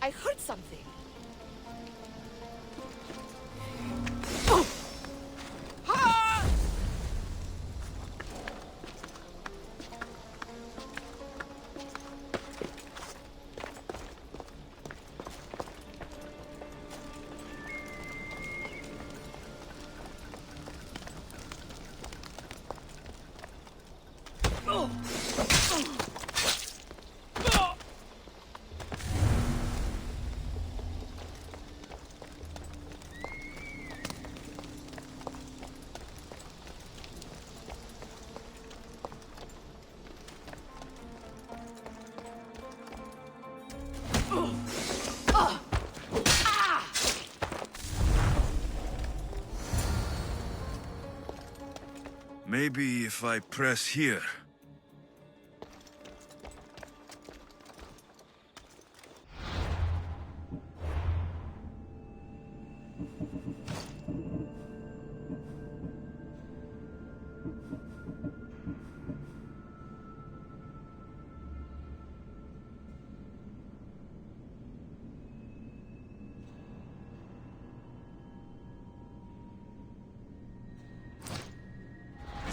I heard something. Maybe if I press here.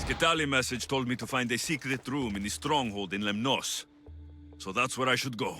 Skitali message told me to find a secret room in the stronghold in Lemnos. So that's where I should go.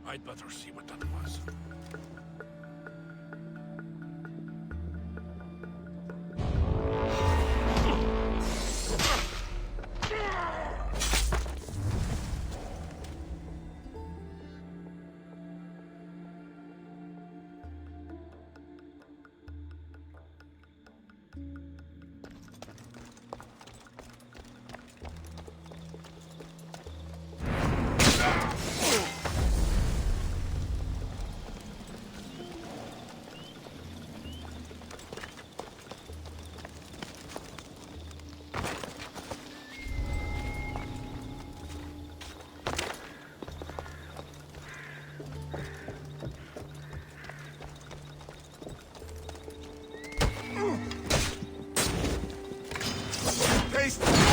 I'd better see what that was. waste!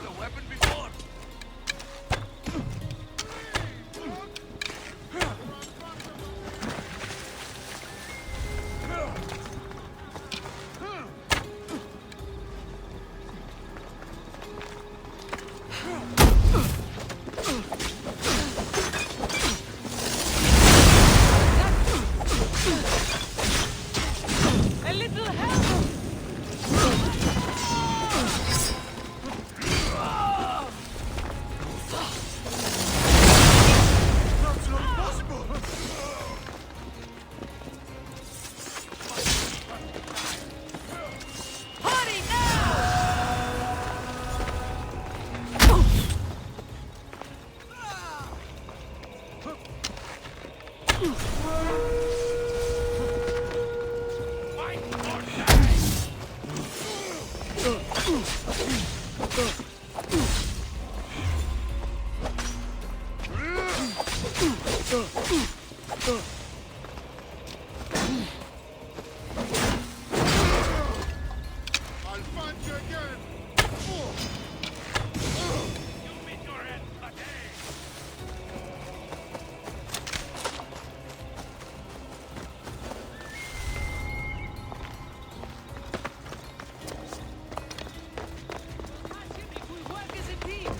a weapon before? A little help! That's not possible! Hurry now! Fight or die! I'll find you again! You meet your end today! If we work as a team.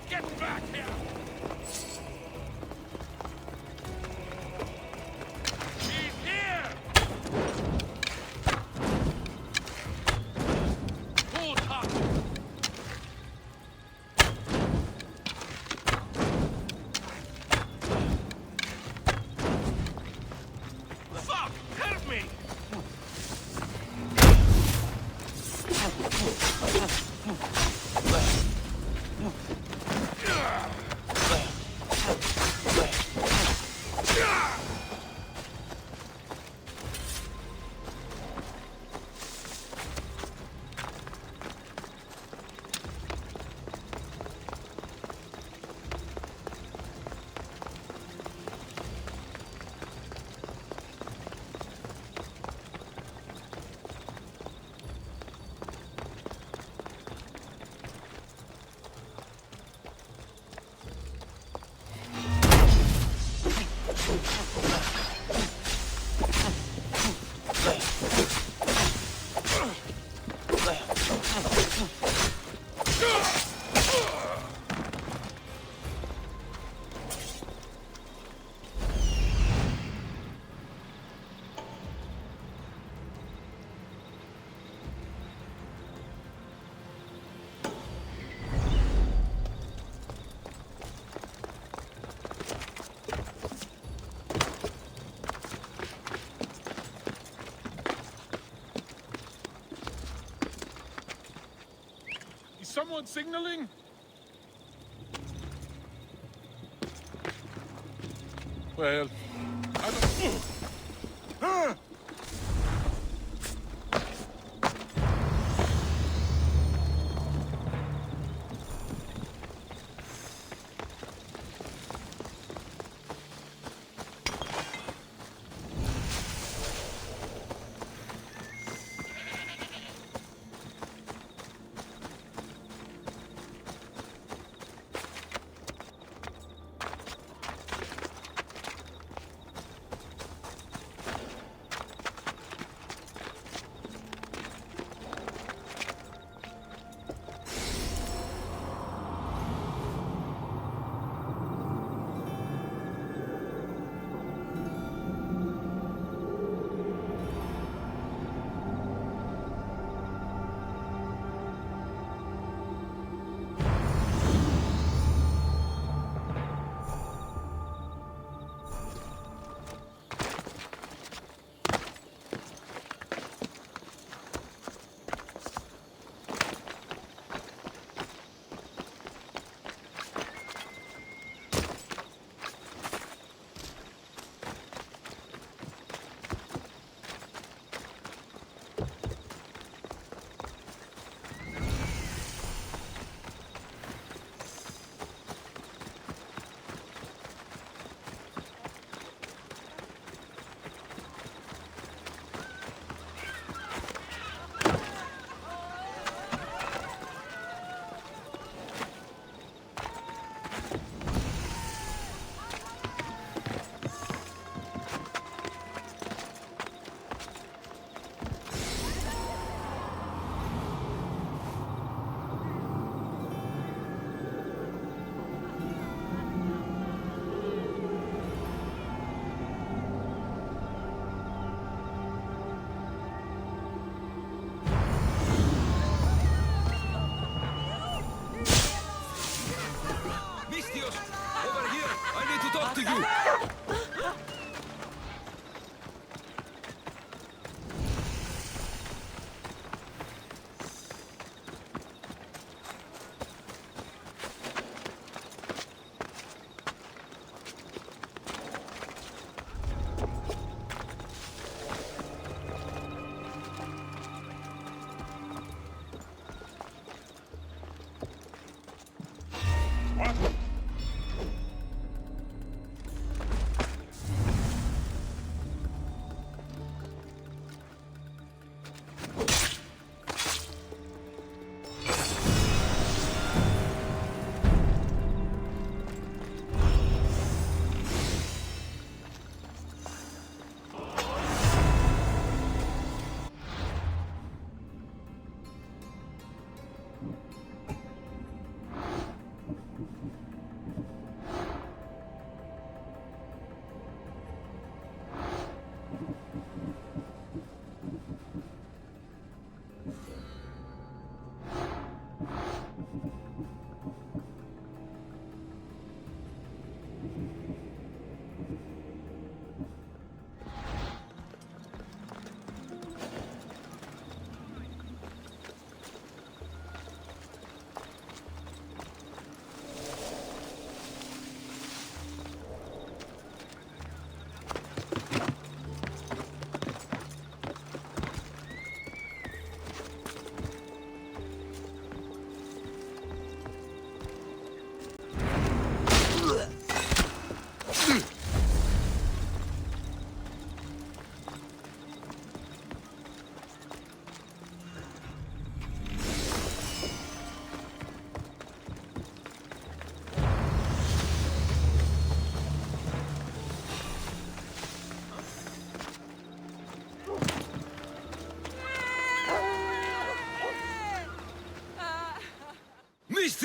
Get back here! He's here! Hold up! Fuck! Help me! Is someone signaling? Well, I don't... Ah!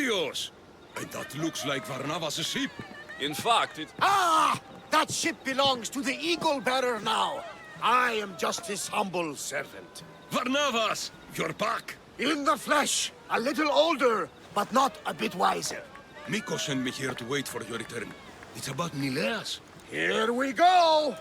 Alexios! And that looks like Varnavas' ship. In fact, it... Ah! That ship belongs to the Eagle Bearer now. I am just his humble servant. Varnavas! You're back! In the flesh, a little older, but not a bit wiser. Miko sent me here to wait for your return. It's about Nileas. Here we go!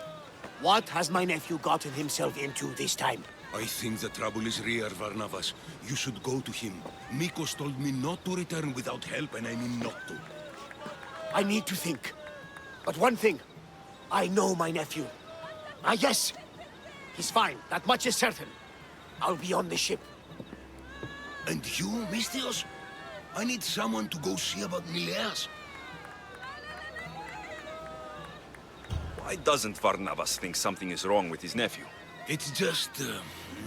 What has my nephew gotten himself into this time? I think the trouble is real, Varnavas. You should go to him. Mikos told me not to return without help, and I mean not to. I need to think. But one thing, I know my nephew. Ah, yes, he's fine. That much is certain. I'll be on the ship. And you, Misthios? I need someone to go see about Nileas. Why doesn't Varnavas think something is wrong with his nephew? It's just,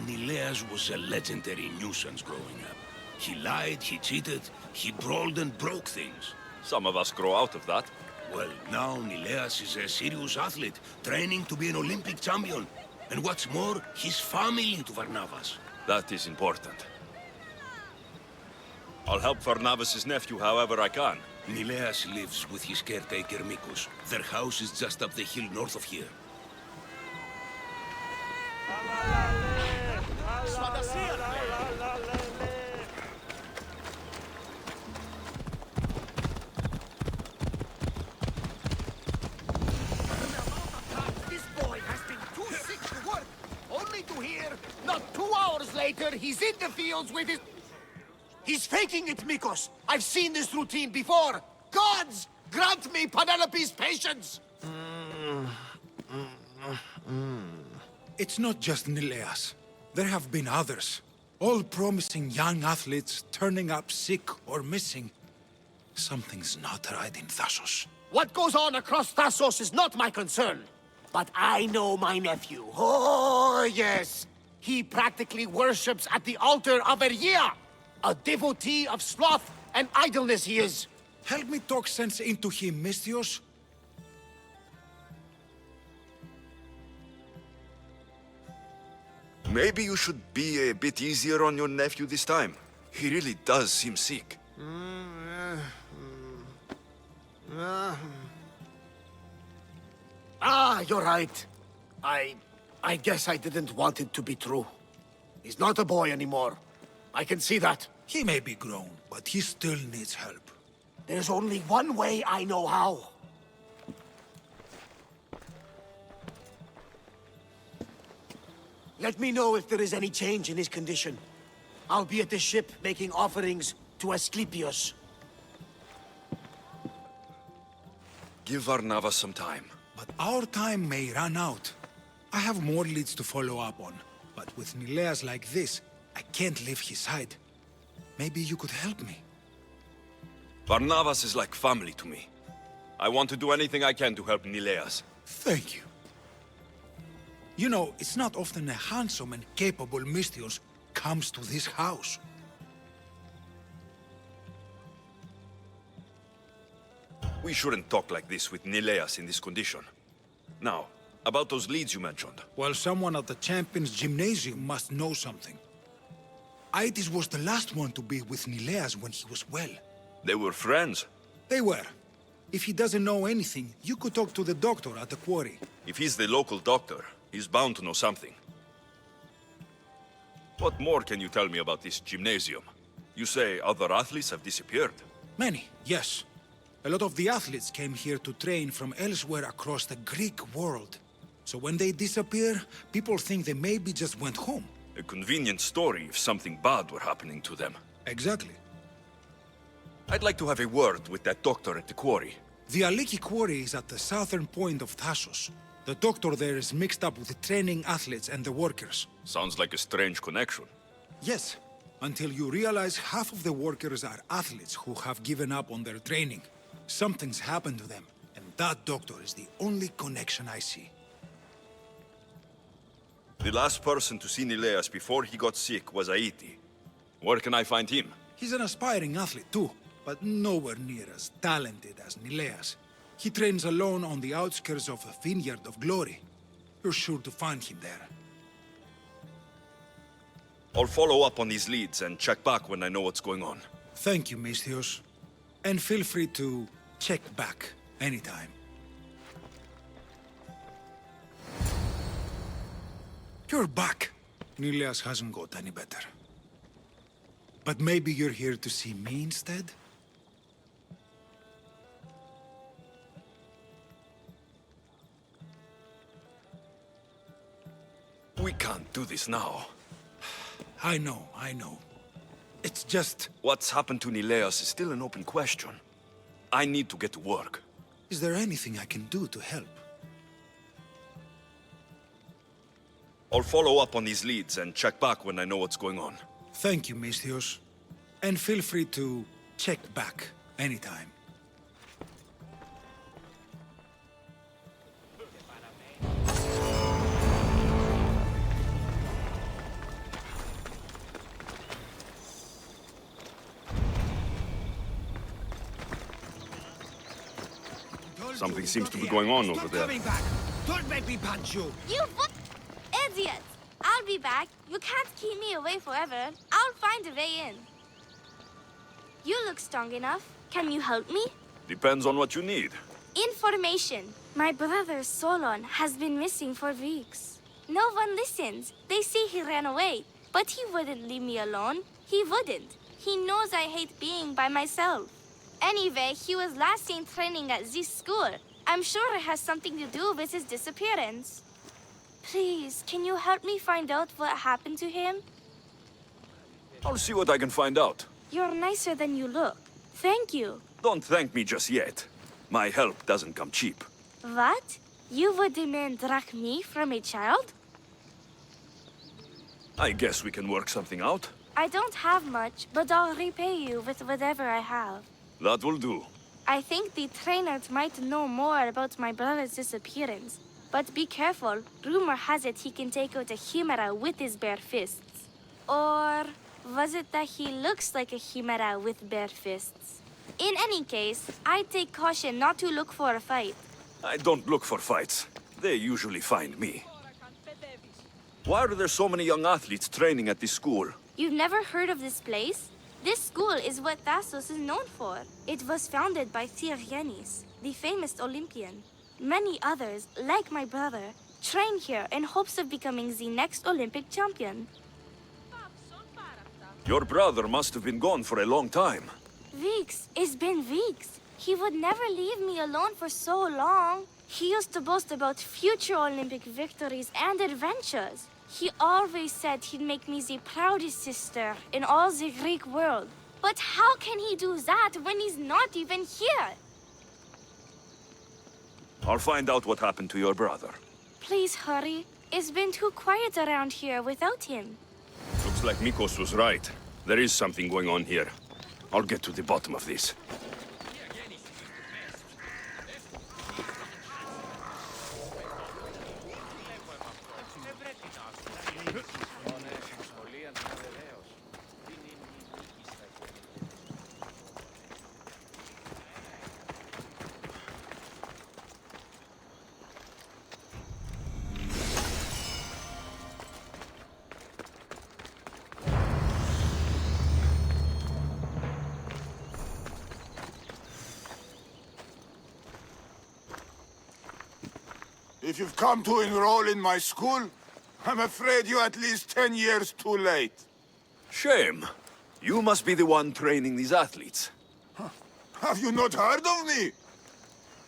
Nileas was a legendary nuisance growing up. He lied, he cheated, he brawled and broke things. Some of us grow out of that. Well, now Nileas is a serious athlete, training to be an Olympic champion. And what's more, he's family to Varnavas. That is important. I'll help Varnavas' nephew however I can. Nileas lives with his caretaker Mikos. Their house is just up the hill north of here. This boy has been too sick to work, only to hear, not 2 hours later, he's in the fields with his... He's faking it, Mikos! I've seen this routine before! Gods, grant me Penelope's patience! It's not just Nileas. There have been others. All promising young athletes turning up sick or missing. Something's not right in Thassos. What goes on across Thassos is not my concern. But I know my nephew. Oh, yes! He practically worships at the altar of Ergia! A devotee of sloth and idleness he is. Help me talk sense into him, Misthios. Maybe you should be a bit easier on your nephew this time. He really does seem sick. Ah, you're right. I guess I didn't want it to be true. He's not a boy anymore. I can see that. He may be grown, but he still needs help. There's only one way I know how. Let me know if there is any change in his condition. I'll be at the ship making offerings to Asclepius. Give Varnavas some time. But our time may run out. I have more leads to follow up on. But with Nileas like this, I can't leave his side. Maybe you could help me. Varnavas is like family to me. I want to do anything I can to help Nileas. Thank you. You know, it's not often a handsome and capable Misthios comes to this house. We shouldn't talk like this with Nileas in this condition. Now, about those leads you mentioned. Well, someone at the Champions Gymnasium must know something. Iobates was the last one to be with Nileas when he was well. They were friends. They were. If he doesn't know anything, you could talk to the doctor at the quarry. If he's the local doctor, he's bound to know something. What more can you tell me about this gymnasium? You say other athletes have disappeared? Many, yes. A lot of the athletes came here to train from elsewhere across the Greek world. So when they disappear, people think they maybe just went home. A convenient story if something bad were happening to them. Exactly. I'd like to have a word with that doctor at the quarry. The Aliki quarry is at the southern point of Thassos. The doctor there is mixed up with the training athletes and the workers. Sounds like a strange connection. Yes, until you realize half of the workers are athletes who have given up on their training. Something's happened to them, and that doctor is the only connection I see. The last person to see Nileas before he got sick was Iobates. Where can I find him? He's an aspiring athlete too, but nowhere near as talented as Nileas. He trains alone on the outskirts of the Vineyard of Glory. You're sure to find him there. I'll follow up on these leads and check back when I know what's going on. Thank you, Misthios. And feel free to check back anytime. You're back. Nileas hasn't got any better. But maybe you're here to see me instead? We can't do this now. I know. It's just... What's happened to Nileas is still an open question. I need to get to work. Is there anything I can do to help? I'll follow up on these leads and check back when I know what's going on. Thank you, Misthios. And feel free to check back anytime. Something seems to be going on over there. Coming back. Don't make me punch you. You what? Idiot! I'll be back. You can't keep me away forever. I'll find a way in. You look strong enough. Can you help me? Depends on what you need. Information. My brother Solon has been missing for weeks. No one listens. They say he ran away. But he wouldn't leave me alone. He wouldn't. He knows I hate being by myself. Anyway, he was last seen training at this school. I'm sure it has something to do with his disappearance. Please, can you help me find out what happened to him? I'll see what I can find out. You're nicer than you look. Thank you. Don't thank me just yet. My help doesn't come cheap. What? You would demand drachmi from a child? I guess we can work something out. I don't have much, but I'll repay you with whatever I have. That will do. I think the trainers might know more about my brother's disappearance. But be careful. Rumor has it he can take out a chimera with his bare fists. Or was it that he looks like a chimera with bare fists? In any case, I take caution not to look for a fight. I don't look for fights. They usually find me. Why are there so many young athletes training at this school? You've never heard of this place? This school is what Thassos is known for. It was founded by Theogenes, the famous Olympian. Many others, like my brother, train here in hopes of becoming the next Olympic champion. Your brother must have been gone for a long time. Weeks. It's been weeks. He would never leave me alone for so long. He used to boast about future Olympic victories and adventures. He always said he'd make me the proudest sister in all the Greek world. But how can he do that when he's not even here? I'll find out what happened to your brother. Please hurry. It's been too quiet around here without him. Looks like Mikos was right. There is something going on here. I'll get to the bottom of this. If you've come to enroll in my school, I'm afraid you're at least 10 years too late. Shame. You must be the one training these athletes. Have you not heard of me?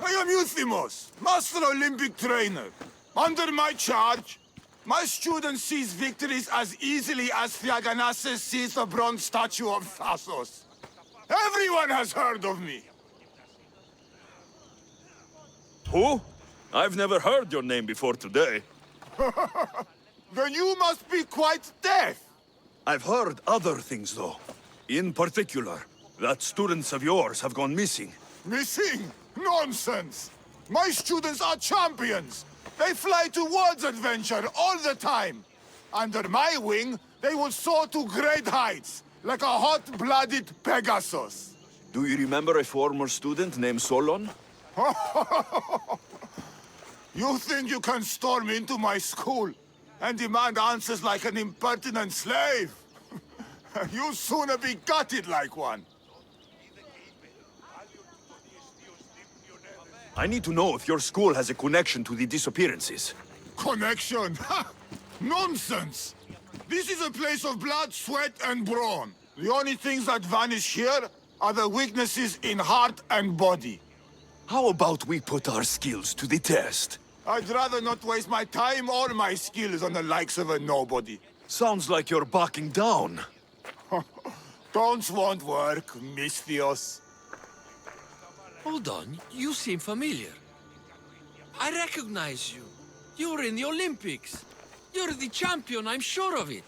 I am Euthymos, Master Olympic Trainer. Under my charge, my students seize victories as easily as Theaganasses sees the bronze statue of Thasos. Everyone has heard of me. Who? I've never heard your name before today. Then you must be quite deaf. I've heard other things, though. In particular, that students of yours have gone missing. Missing? Nonsense! My students are champions! They fly towards adventure all the time! Under my wing, they will soar to great heights, like a hot-blooded Pegasus. Do you remember a former student named Solon? You think you can storm into my school and demand answers like an impertinent slave? You'll sooner be gutted like one. I need to know if your school has a connection to the disappearances. Connection? Nonsense! This is a place of blood, sweat, and brawn. The only things that vanish here are the weaknesses in heart and body. How about we put our skills to the test? I'd rather not waste my time or my skills on the likes of a nobody. Sounds like you're backing down. Don't won't work, Misthios. Hold on, you seem familiar. I recognize you. You're in the Olympics. You're the champion, I'm sure of it.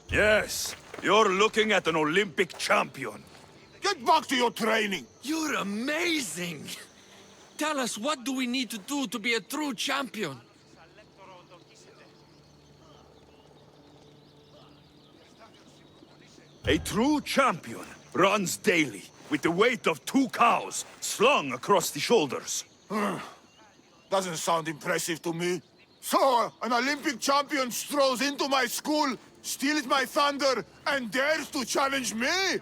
Yes, you're looking at an Olympic champion. Get back to your training! You're amazing! Tell us, what do we need to do to be a true champion? A true champion runs daily with the weight of 2 cows slung across the shoulders. Doesn't sound impressive to me. So, an Olympic champion strolls into my school, steals my thunder, and dares to challenge me?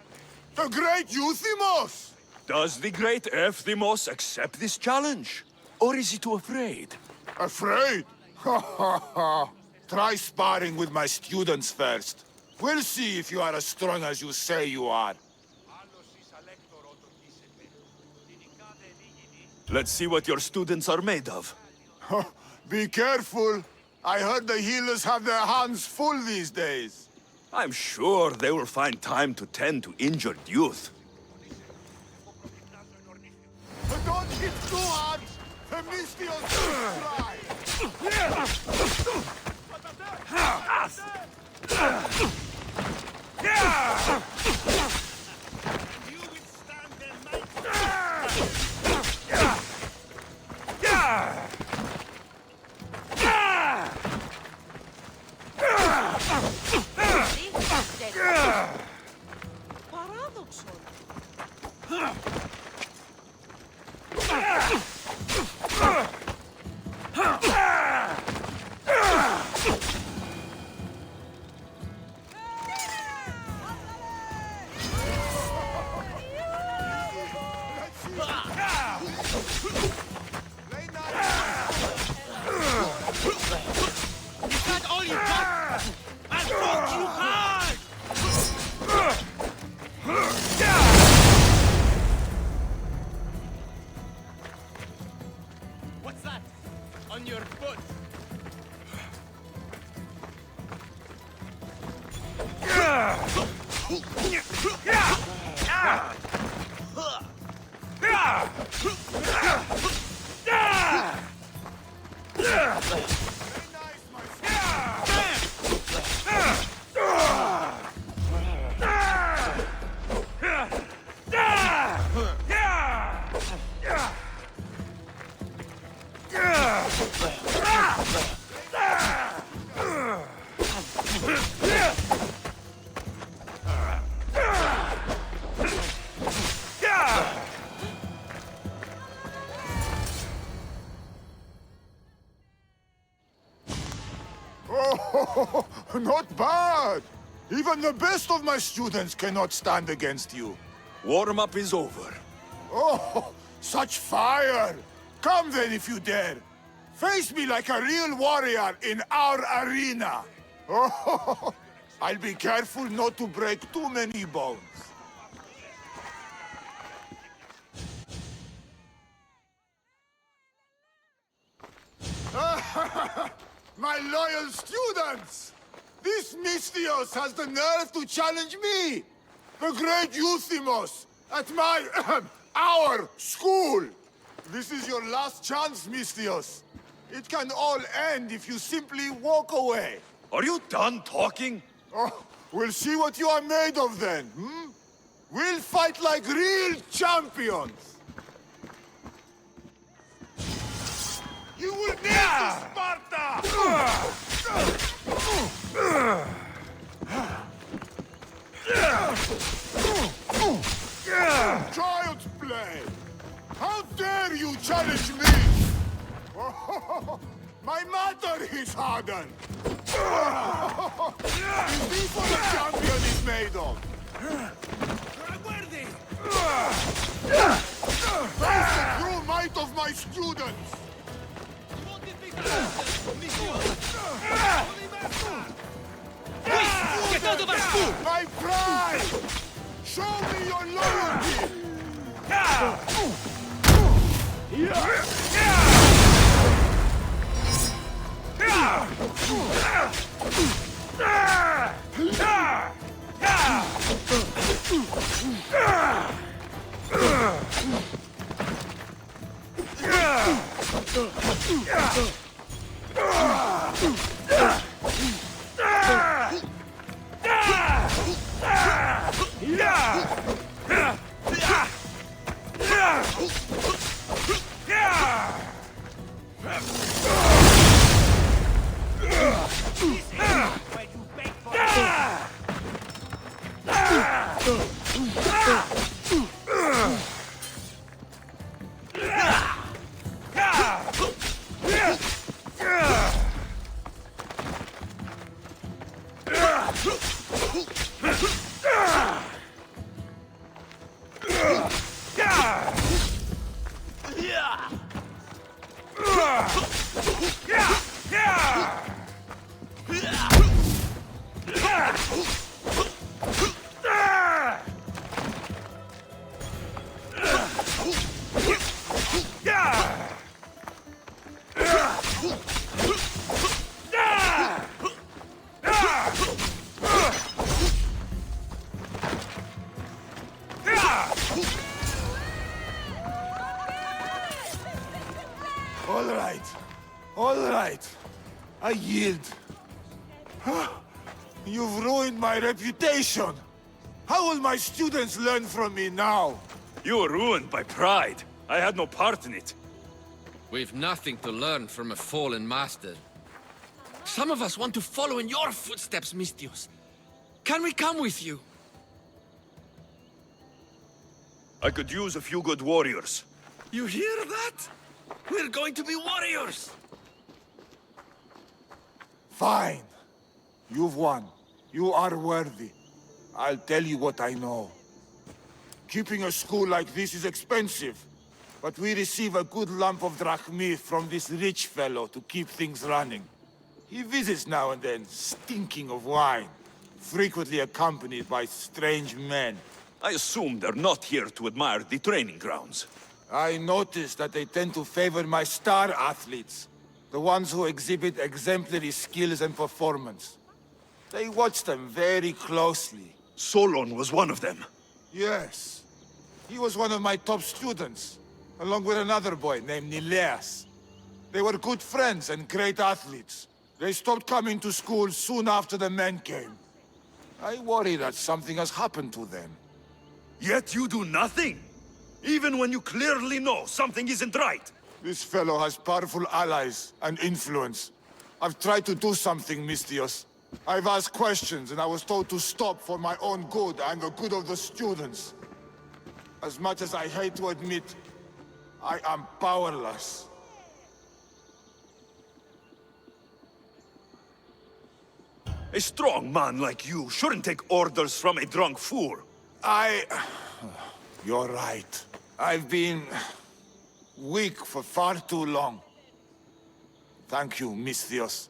The great Euthymos! Does the great Euthymos accept this challenge? Or is he too afraid? Afraid? Ha ha ha! Try sparring with my students first. We'll see if you are as strong as you say you are. Let's see what your students are made of. Be careful. I heard the healers have their hands full these days. I'm sure they will find time to tend to injured youth. But don't hit too hard! The Misthios will try! What's that? On your foot. Oh, not bad! Even the best of my students cannot stand against you. Warm-up is over. Oh, Such fire! Come then if you dare. Face me like a real warrior in our arena. Oh, I'll be careful not to break too many bones. My loyal students! This Misthios has the nerve to challenge me, the great Euthymos, at my, our school. This is your last chance, Misthios. It can all end if you simply walk away. Are you done talking? Oh, we'll see what you are made of then, hmm? We'll fight like real champions. You will need to Sparta! Child's play! How dare you challenge me? My matter is hardened! Is this what a champion is made of? Face the true might of my students! My pride! Show me your loyalty! All right. I yield. You've ruined my reputation. How will my students learn from me now? You were ruined by pride. I had no part in it. We've nothing to learn from a fallen master. Some of us want to follow in your footsteps, Misthios. Can we come with you? I could use a few good warriors. You hear that? We're going to be warriors! Fine. You've won. You are worthy. I'll tell you what I know. Keeping a school like this is expensive, but we receive a good lump of drachmi from this rich fellow to keep things running. He visits now and then, stinking of wine, frequently accompanied by strange men. I assume they're not here to admire the training grounds. I noticed that they tend to favor my star athletes, the ones who exhibit exemplary skills and performance. They watch them very closely. Solon was one of them. Yes. He was one of my top students, along with another boy named Nileas. They were good friends and great athletes. They stopped coming to school soon after the men came. I worry that something has happened to them. Yet you do nothing? Even when you clearly know something isn't right? This fellow has powerful allies and influence. I've tried to do something, Misthios. I've asked questions, and I was told to stop for my own good and the good of the students. As much as I hate to admit, I am powerless. A strong man like you shouldn't take orders from a drunk fool. You're right. I've been weak for far too long. Thank you, Misthios.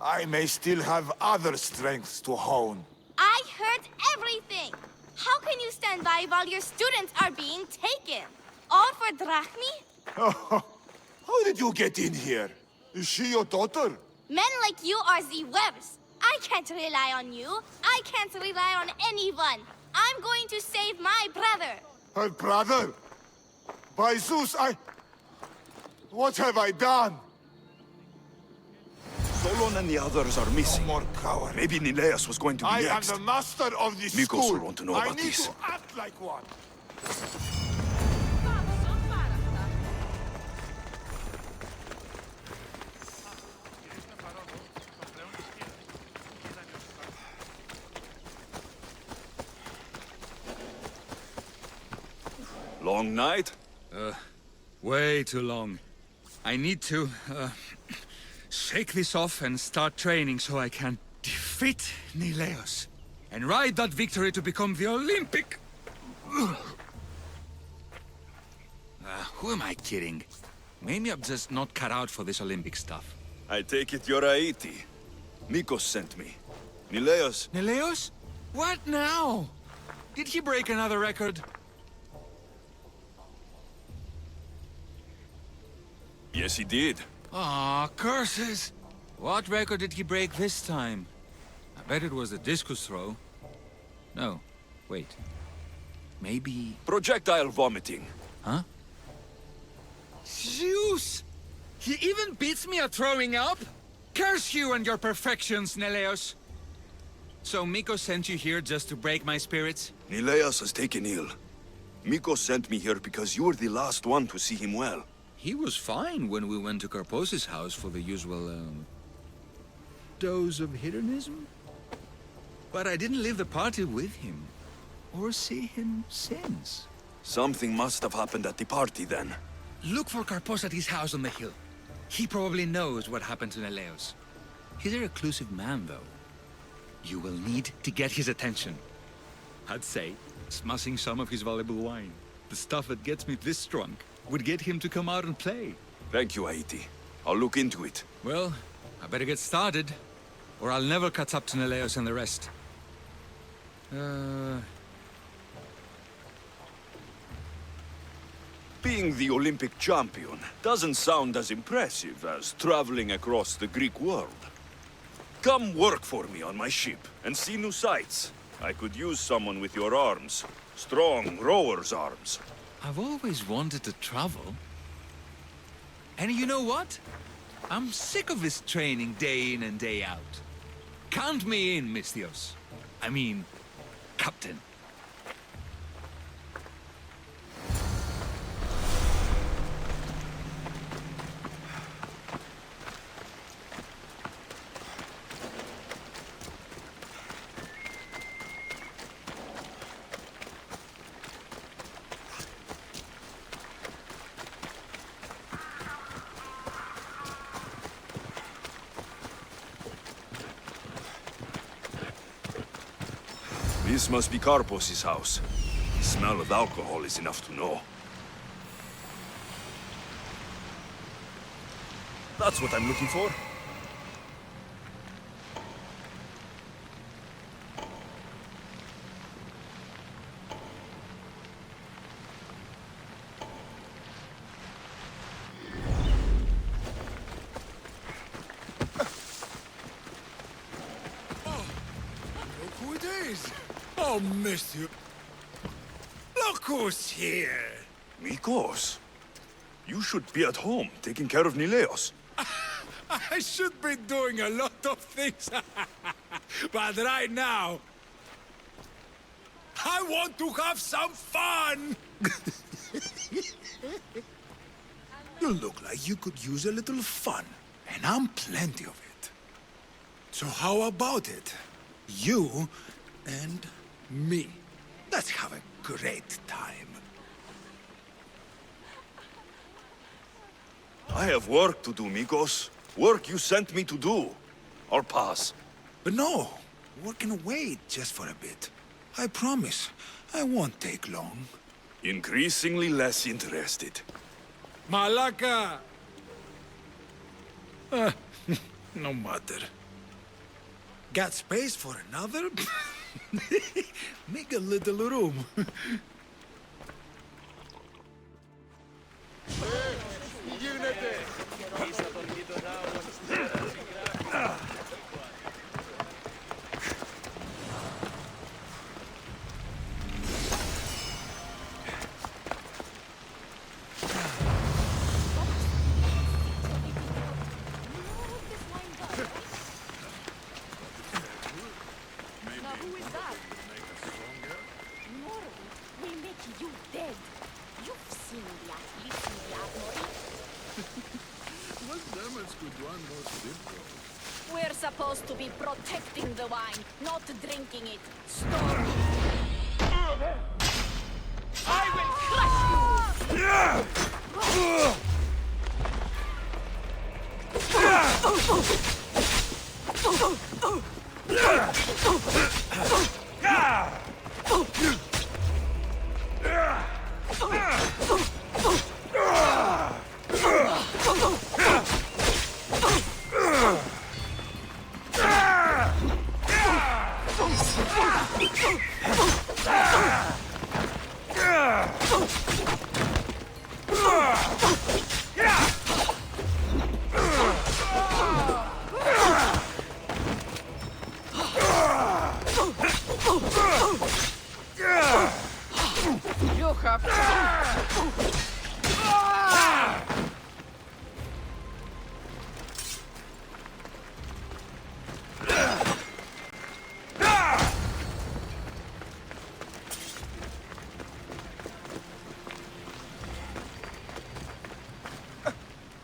I may still have other strengths to hone. I heard everything! How can you stand by while your students are being taken? All for drachmi? How did you get in here? Is she your daughter? Men like you are the webs. I can't rely on you. I can't rely on anyone. I'm going to save my brother. Her brother? By Zeus, what have I done? Solon and the others are missing. More coward. Maybe Nileas was going to be I next. am the master of this Nikos school. will want to know about I need this. to act like one. Long night? Way too long. I need to, shake this off and start training so I can defeat Nileos and ride that victory to become the Olympic... who am I kidding? Maybe I'm just not cut out for this Olympic stuff. I take it you're Aiti. Nikos sent me. Nileas... Nileos? What now? Did he break another record? Yes, he did. Aw, curses! What record did he break this time? I bet it was the discus throw. No, wait. Maybe... Projectile vomiting. Huh? Zeus! He even beats me at throwing up? Curse you and your perfections, Nileos! So Miko sent you here just to break my spirits? Nileas has taken ill. Mikos sent me here because you were the last one to see him well. He was fine when we went to Karpos' house for the usual, dose of hedonism. But I didn't leave the party with him, or see him since. Something must have happened at the party then. Look for Karpos at his house on the hill. He probably knows what happened to Neleos. He's a reclusive man, though. You will need to get his attention. I'd say, smashing some of his valuable wine. The stuff that gets me this drunk would get him to come out and play. Thank you, Aiti. I'll look into it. Well, I better get started, or I'll never catch up to Neleos and the rest. Being the Olympic champion doesn't sound as impressive as traveling across the Greek world. Come work for me on my ship and see new sights. I could use someone with your arms. Strong rower's arms. I've always wanted to travel. And you know what? I'm sick of this training day in and day out. Count me in, Misthios. I mean, Captain. This must be Karpos' house. The smell of alcohol is enough to know. That's what I'm looking for. Look who it is! Oh, monsieur! Look who's here! Mikos, you should be at home, taking care of Nileos. I should be doing a lot of things, but right now, I want to have some fun! You look like you could use a little fun, and I'm plenty of it. So how about it? You and me. Let's have a great time. I have work to do, Mikos. Work you sent me to do. I'll pass. But no, work can wait just for a bit. I promise, I won't take long. Increasingly less interested. Malaka! No matter. Got space for another? Make a little room. We're supposed to be protecting the wine, not drinking it. Stop! I will crush you! You have...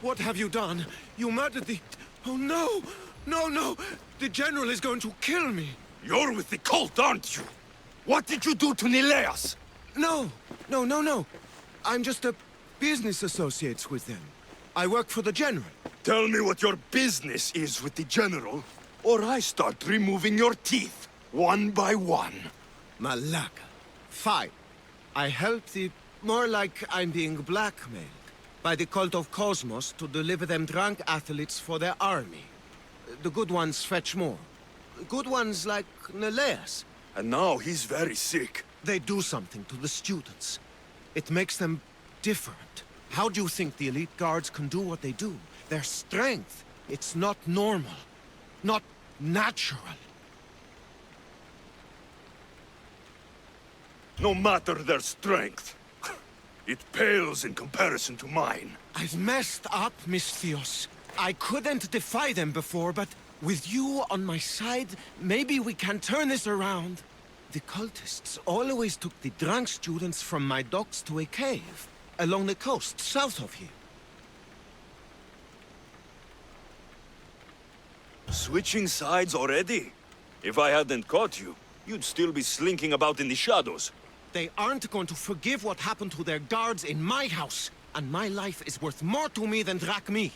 What have you done? You murdered the... Oh, no! No, no! The General is going to kill me! You're with the cult, aren't you? What did you do to Nileas? No! No, no, no! I'm just a business associate with them. I work for the General. Tell me what your business is with the General, or I start removing your teeth, one by one. Malaka. Fine. I help the... More like I'm being blackmailed by the cult of Cosmos to deliver them drunk athletes for their army. The good ones fetch more. Good ones like Nileas. And now he's very sick. They do something to the students. It makes them different. How do you think the elite guards can do what they do? Their strength, it's not normal. Not natural. No matter their strength, it pales in comparison to mine. I've messed up, Misthios. I couldn't defy them before, but with you on my side, maybe we can turn this around. The cultists always took the drunk students from my docks to a cave, along the coast, south of here. Switching sides already? If I hadn't caught you, you'd still be slinking about in the shadows. They aren't going to forgive what happened to their guards in my house, and my life is worth more to me than Drachmi.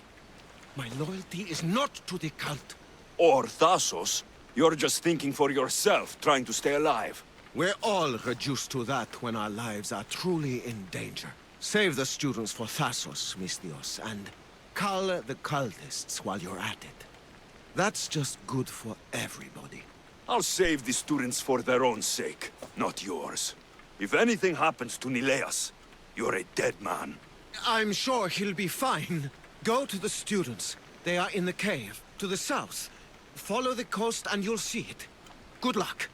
My loyalty is not to the cult. Or Thassos. You're just thinking for yourself, trying to stay alive. We're all reduced to that when our lives are truly in danger. Save the students for Thassos, Misthios, and cull the cultists while you're at it. That's just good for everybody. I'll save the students for their own sake, not yours. If anything happens to Nileas, you're a dead man. I'm sure he'll be fine. Go to the students. They are in the cave, to the south. Follow the coast and you'll see it. Good luck.